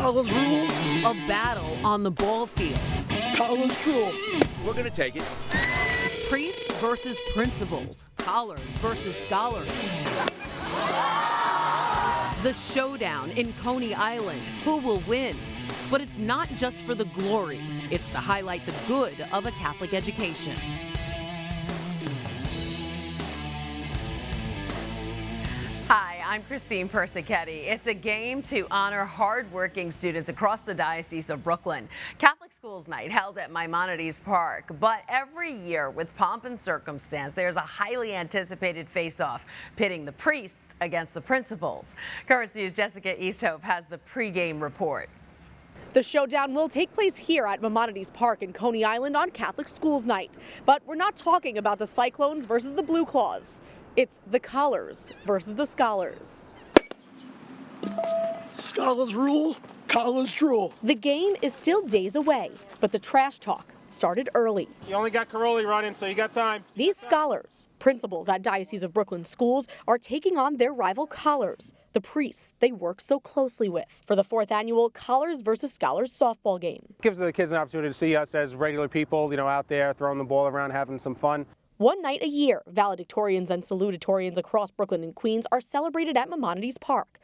Scholars rule. A battle on the ball field. Collars rule. We're going to take it. Priests versus principals. Scholars versus scholars. The showdown in Coney Island. Who will win? But it's not just for the glory. It's to highlight the good of a Catholic education. Hi, I'm Christine Persichetti. It's a game to honor hardworking students across the Diocese of Brooklyn. Catholic Schools Night held at Maimonides Park. But every year, with pomp and circumstance, there's a highly anticipated face-off pitting the priests against the principals. Currents News' Jessica Easthope has the pregame report. The showdown will take place here at Maimonides Park in Coney Island on Catholic Schools Night. But we're not talking about the Cyclones versus the Blue Claws. It's the collars versus the scholars. Scholars rule, collars drool. The game is still days away, but the trash talk started early. You only got Carroll running, so you got time. These scholars, principals at Diocese of Brooklyn schools, are taking on their rival collars, the priests they work so closely with, for the 4th annual Collars versus Scholars softball game. It gives the kids an opportunity to see us as regular people, out there throwing the ball around, having some fun. One night a year, valedictorians and salutatorians across Brooklyn and Queens are celebrated at Maimonides Park.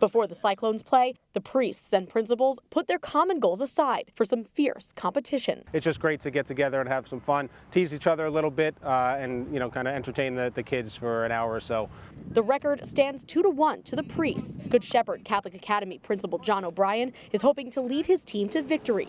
Before the Cyclones play, the priests and principals put their common goals aside for some fierce competition. It's just great to get together and have some fun, tease each other a little bit, and kind of entertain the kids for an hour or so. The record stands 2-1 to the priests. Good Shepherd Catholic Academy principal John O'Brien is hoping to lead his team to victory.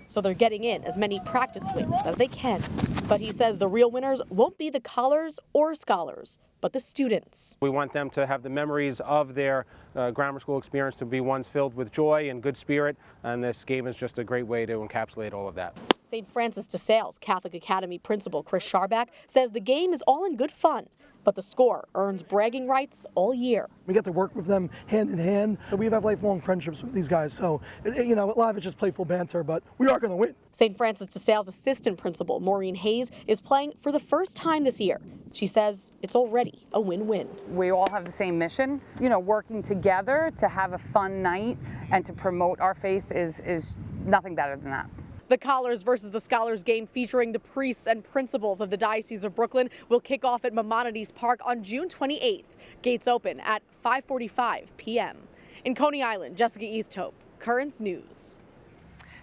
So they're getting in as many practice swings as they can. But he says the real winners won't be the collars or scholars, but the students. We want them to have the memories of their grammar school experience to be ones filled with joy and good spirit, and this game is just a great way to encapsulate all of that. St. Francis de Sales Catholic Academy principal Chris Scharback says the game is all in good fun, but the score earns bragging rights all year. We get to work with them hand in hand. We have lifelong friendships with these guys, so a lot of it's just playful banter, but we are going to win. St. Francis de Sales assistant principal Maureen Hayes is playing for the first time this year. She says it's already a win-win. We all have the same mission, working together to have a fun night and to promote our faith is nothing better than that. The Collars versus the Scholars game featuring the priests and principals of the Diocese of Brooklyn will kick off at Maimonides Park on June 28th. Gates open at 5:45 p.m. In Coney Island, Jessica Easthope, Currents News.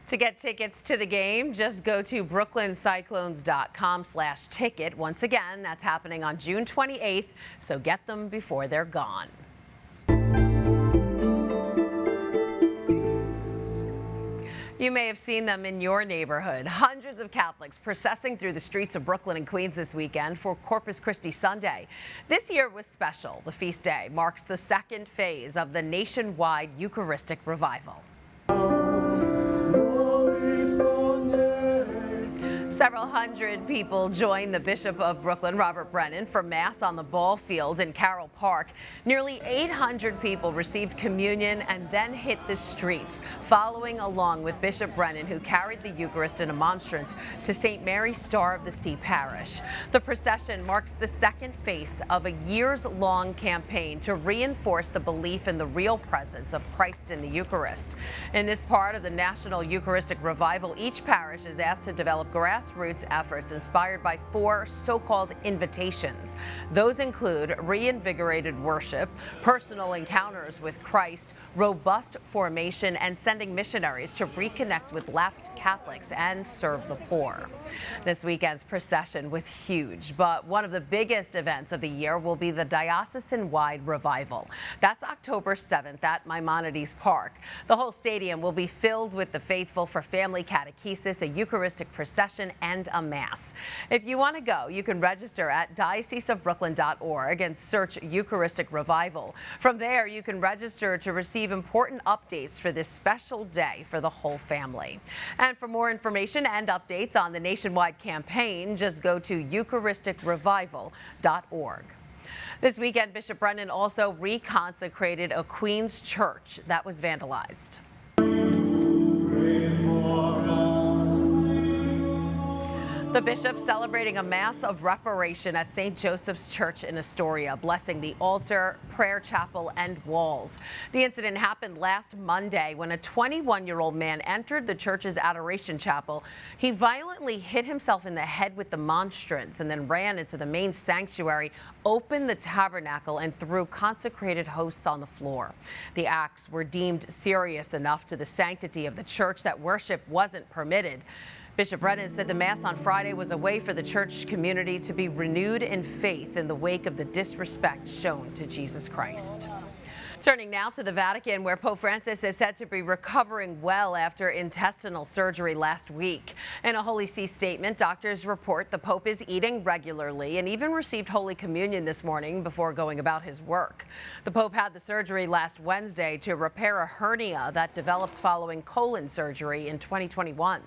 To get tickets to the game, just go to brooklyncyclones.com/ticket. Once again, that's happening on June 28th, so get them before they're gone. You may have seen them in your neighborhood. Hundreds of Catholics processing through the streets of Brooklyn and Queens this weekend for Corpus Christi Sunday. This year was special. The feast day marks the second phase of the nationwide Eucharistic revival. Several hundred people joined the Bishop of Brooklyn, Robert Brennan, for Mass on the ball field in Carroll Park. Nearly 800 people received communion and then hit the streets, following along with Bishop Brennan, who carried the Eucharist in a monstrance to St. Mary's Star of the Sea Parish. The procession marks the second phase of a years-long campaign to reinforce the belief in the real presence of Christ in the Eucharist. In this part of the National Eucharistic Revival, each parish is asked to develop grassroots efforts inspired by 4 so-called invitations. Those include reinvigorated worship, personal encounters with Christ, robust formation, and sending missionaries to reconnect with lapsed Catholics and serve the poor. This weekend's procession was huge, but one of the biggest events of the year will be the diocesan-wide revival. That's October 7th at Maimonides Park. The whole stadium will be filled with the faithful for family catechesis, a Eucharistic procession, and a Mass. If you want to go, you can register at dioceseofbrooklyn.org and search Eucharistic Revival. From there, you can register to receive important updates for this special day for the whole family. And for more information and updates on the nationwide campaign, just go to eucharisticrevival.org. This weekend, Bishop Brennan also reconsecrated a Queens church that was vandalized. The bishop celebrating a mass of reparation at St. Joseph's Church in Astoria, blessing the altar, prayer chapel, and walls. The incident happened last Monday when a 21-year-old man entered the church's adoration chapel. He violently hit himself in the head with the monstrance and then ran into the main sanctuary, opened the tabernacle, and threw consecrated hosts on the floor. The acts were deemed serious enough to the sanctity of the church that worship wasn't permitted. Bishop Brennan said the Mass on Friday was a way for the church community to be renewed in faith in the wake of the disrespect shown to Jesus Christ. Turning now to the Vatican, where Pope Francis is said to be recovering well after intestinal surgery last week. In a Holy See statement, doctors report the Pope is eating regularly and even received Holy Communion this morning before going about his work. The Pope had the surgery last Wednesday to repair a hernia that developed following colon surgery in 2021.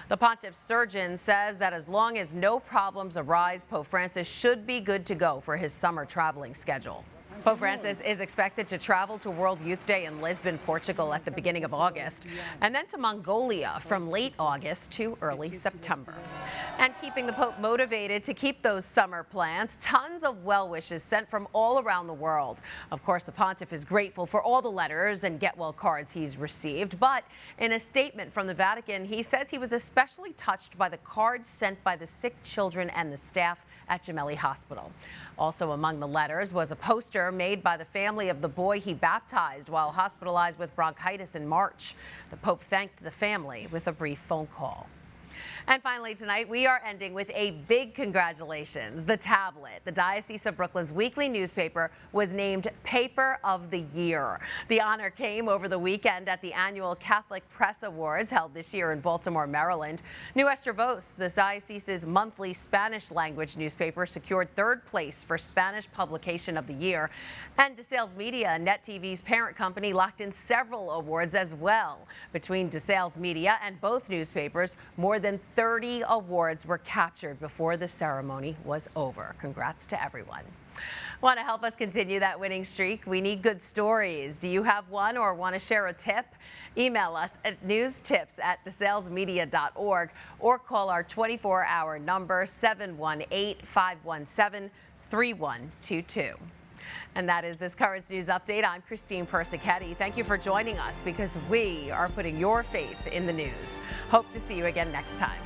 The Pontiff's surgeon says that as long as no problems arise, Pope Francis should be good to go for his summer traveling schedule. Pope Francis is expected to travel to World Youth Day in Lisbon, Portugal at the beginning of August, and then to Mongolia from late August to early September. And keeping the Pope motivated to keep those summer plans, tons of well wishes sent from all around the world. Of course, the Pontiff is grateful for all the letters and get well cards he's received, but in a statement from the Vatican, he says he was especially touched by the cards sent by the sick children and the staff at Gemelli Hospital. Also among the letters was a poster made by the family of the boy he baptized while hospitalized with bronchitis in March. The Pope thanked the family with a brief phone call. And finally tonight, we are ending with a big congratulations. The Tablet, the Diocese of Brooklyn's weekly newspaper, was named Paper of the Year. The honor came over the weekend at the annual Catholic Press Awards held this year in Baltimore, Maryland. Nuestra Voz, the diocese's monthly Spanish language newspaper, secured third place for Spanish Publication of the Year. And DeSales Media, Net TV's parent company, locked in several awards as well. Between DeSales Media and both newspapers, more than 30 awards were captured before the ceremony was over. Congrats to everyone. Want to help us continue that winning streak? We need good stories. Do you have one or want to share a tip? Email us at newstips@desalesmedia.org or call our 24-hour number 718-517-3122. And that is this Currents News Update. I'm Christine Persichetti. Thank you for joining us because we are putting your faith in the news. Hope to see you again next time.